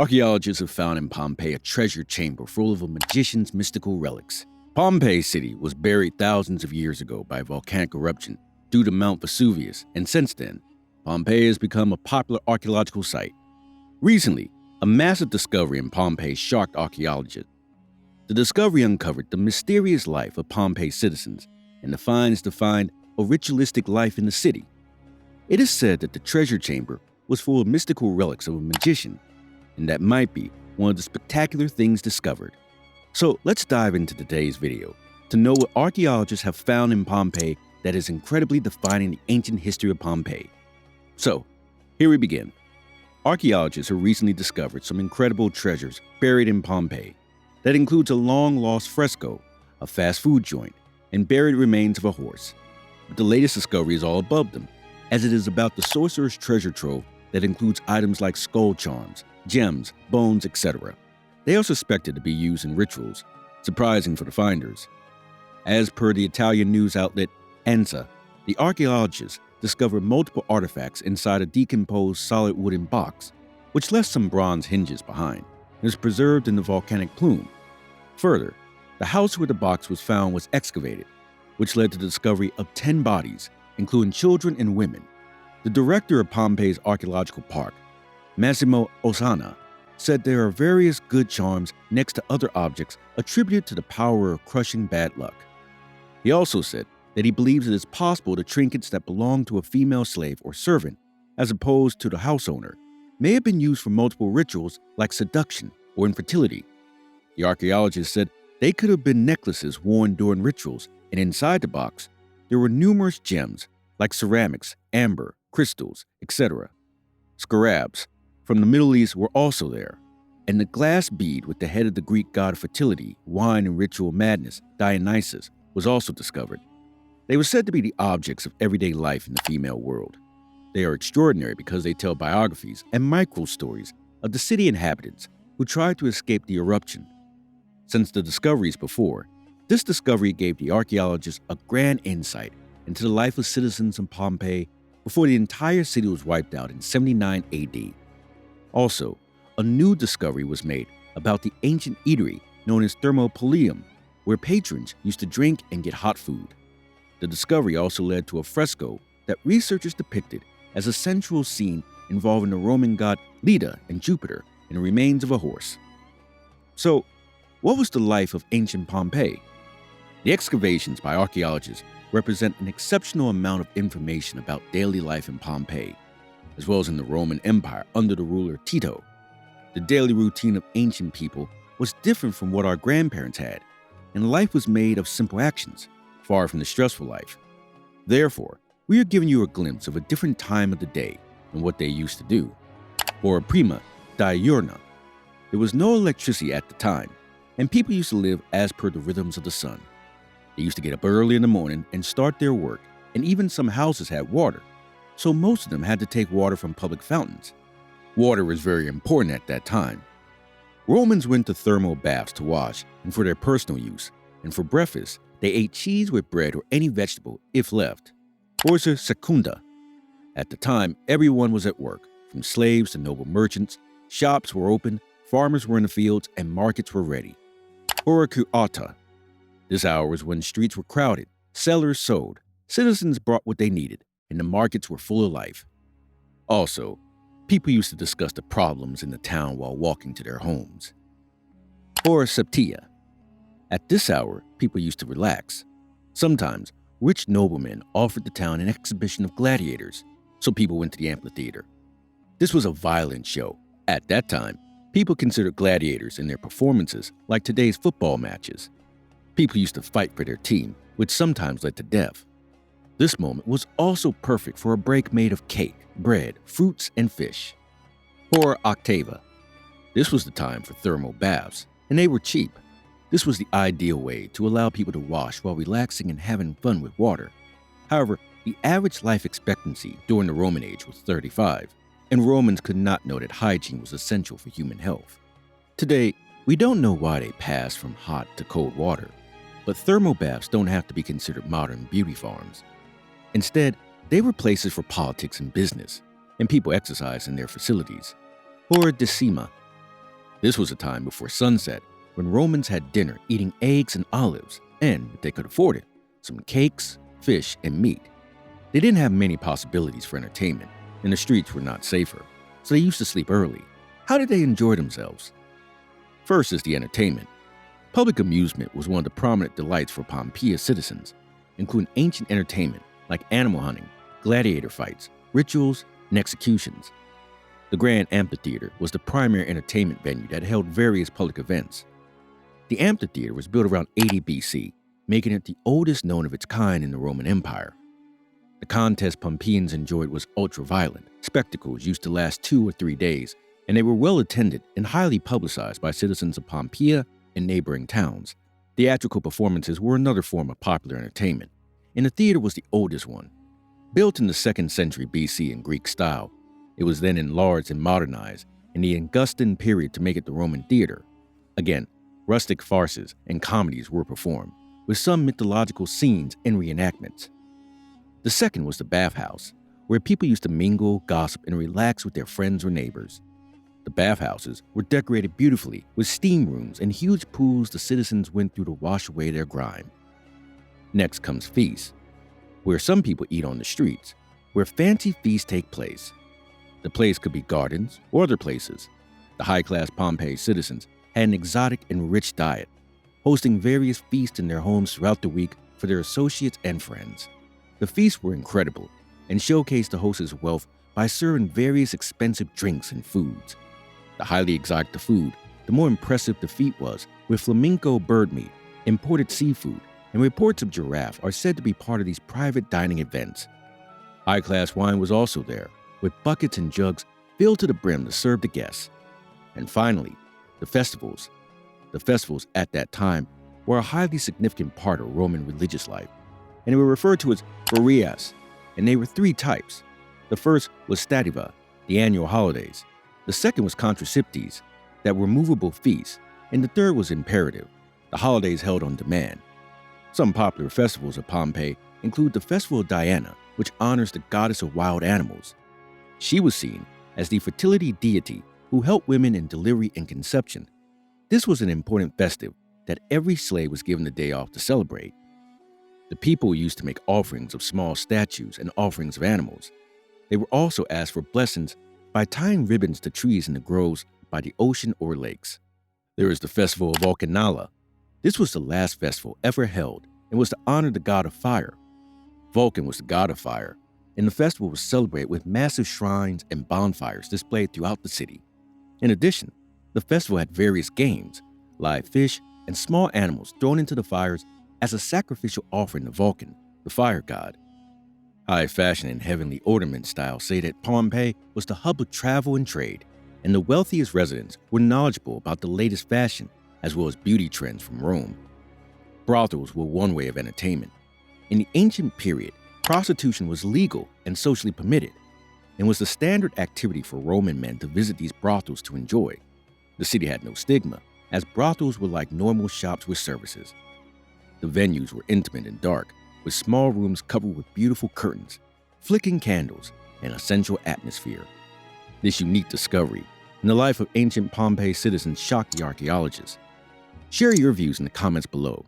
Archaeologists have found in Pompeii a treasure chamber full of a magician's mystical relics. Pompeii city was buried thousands of years ago by a volcanic eruption due to Mount Vesuvius, and since then, Pompeii has become a popular archaeological site. Recently, a massive discovery in Pompeii shocked archaeologists. The discovery uncovered the mysterious life of Pompeii citizens, and the finds defined a ritualistic life in the city. It is said that the treasure chamber was full of mystical relics of a magician, and that might be one of the spectacular things discovered. So let's dive into today's video to know what archaeologists have found in Pompeii that is incredibly defining the ancient history of Pompeii. So, here we begin. Archaeologists have recently discovered some incredible treasures buried in Pompeii. That includes a long-lost fresco, a fast food joint, and buried remains of a horse. But the latest discovery is all above them, as it is about the Sorcerers Treasure trove that includes items like skull charms, gems, bones, etc. They are suspected to be used in rituals, surprising for the finders. As per the Italian news outlet ANSA, the archaeologists discovered multiple artifacts inside a decomposed solid wooden box, which left some bronze hinges behind, and is preserved in the volcanic plume. Further, the house where the box was found was excavated, which led to the discovery of 10 bodies, including children and women. The director of Pompeii's archaeological park, Massimo Ossana, said there are various good charms next to other objects attributed to the power of crushing bad luck. He also said that he believes it is possible the trinkets that belong to a female slave or servant, as opposed to the house owner, may have been used for multiple rituals like seduction or infertility. The archaeologist said they could have been necklaces worn during rituals, and inside the box, there were numerous gems like ceramics, amber, crystals, etc. Scarabs from the Middle East were also there, and the glass bead with the head of the Greek god of fertility, wine, and ritual madness, Dionysus, was also discovered. They were said to be the objects of everyday life in the female world. They are extraordinary because they tell biographies and micro-stories of the city inhabitants who tried to escape the eruption. Since the discoveries before, this discovery gave the archaeologists a grand insight into the life of citizens in Pompeii before the entire city was wiped out in 79 AD. Also, a new discovery was made about the ancient eatery known as Thermopoleum, where patrons used to drink and get hot food. The discovery also led to a fresco that researchers depicted as a sensual scene involving the Roman god Leda and Jupiter and the remains of a horse. So, what was the life of ancient Pompeii? The excavations by archaeologists represent an exceptional amount of information about daily life in Pompeii, as well as in the Roman Empire under the ruler Tito. The daily routine of ancient people was different from what our grandparents had, and life was made of simple actions, far from the stressful life. Therefore, we are giving you a glimpse of a different time of the day and what they used to do. Or prima diurna. There was no electricity at the time, and people used to live as per the rhythms of the sun. They used to get up early in the morning and start their work, and even some houses had water, so most of them had to take water from public fountains. Water was very important at that time. Romans went to thermal baths to wash and for their personal use, and for breakfast, they ate cheese with bread or any vegetable if left. Orsa secunda. At the time, everyone was at work, from slaves to noble merchants. Shops were open, farmers were in the fields, and markets were ready. Oracuata. This hour was when streets were crowded, sellers sold, citizens brought what they needed, and the markets were full of life. Also, people used to discuss the problems in the town while walking to their homes. Or septia. At this hour, people used to relax. Sometimes, rich noblemen offered the town an exhibition of gladiators, so people went to the amphitheater. This was a violent show. At that time, people considered gladiators in their performances like today's football matches. People used to fight for their team, which sometimes led to death. This moment was also perfect for a break made of cake, bread, fruits, and fish. Or octava. This was the time for thermal baths, and they were cheap. This was the ideal way to allow people to wash while relaxing and having fun with water. However, the average life expectancy during the Roman age was 35, and Romans could not know that hygiene was essential for human health. Today, we don't know why they passed from hot to cold water, but thermal baths don't have to be considered modern beauty farms. Instead, they were places for politics and business, and people exercised in their facilities. Or decima. This was a time before sunset when Romans had dinner eating eggs and olives, and, if they could afford it, some cakes, fish, and meat. They didn't have many possibilities for entertainment, and the streets were not safer, so they used to sleep early. How did they enjoy themselves? First is the entertainment. Public amusement was one of the prominent delights for Pompeii citizens, including ancient entertainment like animal hunting, gladiator fights, rituals, and executions. The Grand Amphitheater was the primary entertainment venue that held various public events. The amphitheater was built around 80 BC, making it the oldest known of its kind in the Roman Empire. The contest Pompeians enjoyed was ultra-violent. Spectacles used to last 2 or 3 days, and they were well attended and highly publicized by citizens of Pompeii and neighboring towns. Theatrical performances were another form of popular entertainment, and the theater was the oldest one. Built in the 2nd century BC in Greek style, it was then enlarged and modernized in the Augustan period to make it the Roman theater. Again, rustic farces and comedies were performed, with some mythological scenes and reenactments. The second was the bathhouse, where people used to mingle, gossip, and relax with their friends or neighbors. The bathhouses were decorated beautifully with steam rooms and huge pools the citizens went through to wash away their grime. Next comes feasts, where some people eat on the streets, where fancy feasts take place. The place could be gardens or other places. The high-class Pompeii citizens had an exotic and rich diet, hosting various feasts in their homes throughout the week for their associates and friends. The feasts were incredible and showcased the host's wealth by serving various expensive drinks and foods. The highly exotic the food, the more impressive the feast was, with flamenco bird meat, imported seafood, and reports of giraffe are said to be part of these private dining events. High-class wine was also there, with buckets and jugs filled to the brim to serve the guests. And finally, the festivals. The festivals at that time were a highly significant part of Roman religious life, and they were referred to as ferias, and they were 3 types. The first was stativa, the annual holidays. The second was contraceptives, that were movable feasts, and the third was imperative, the holidays held on demand. Some popular festivals of Pompeii include the Festival of Diana, which honors the goddess of wild animals. She was seen as the fertility deity who helped women in delivery and conception. This was an important festive that every slave was given the day off to celebrate. The people used to make offerings of small statues and offerings of animals. They were also asked for blessings by tying ribbons to trees in the groves by the ocean or lakes. There is the Festival of Volcanala. This was the last festival ever held and was to honor the god of fire. Vulcan was the god of fire, and the festival was celebrated with massive shrines and bonfires displayed throughout the city. In addition, the festival had various games, live fish, and small animals thrown into the fires as a sacrificial offering to Vulcan, the fire god. High fashion and heavenly ornament style say that Pompeii was the hub of travel and trade, and the wealthiest residents were knowledgeable about the latest fashion as well as beauty trends from Rome. Brothels were one way of entertainment. In the ancient period, prostitution was legal and socially permitted, and was the standard activity for Roman men to visit these brothels to enjoy. The city had no stigma, as brothels were like normal shops with services. The venues were intimate and dark, with small rooms covered with beautiful curtains, flickering candles, and a sensual atmosphere. This unique discovery in the life of ancient Pompeii citizens shocked the archaeologists. Share your views in the comments below.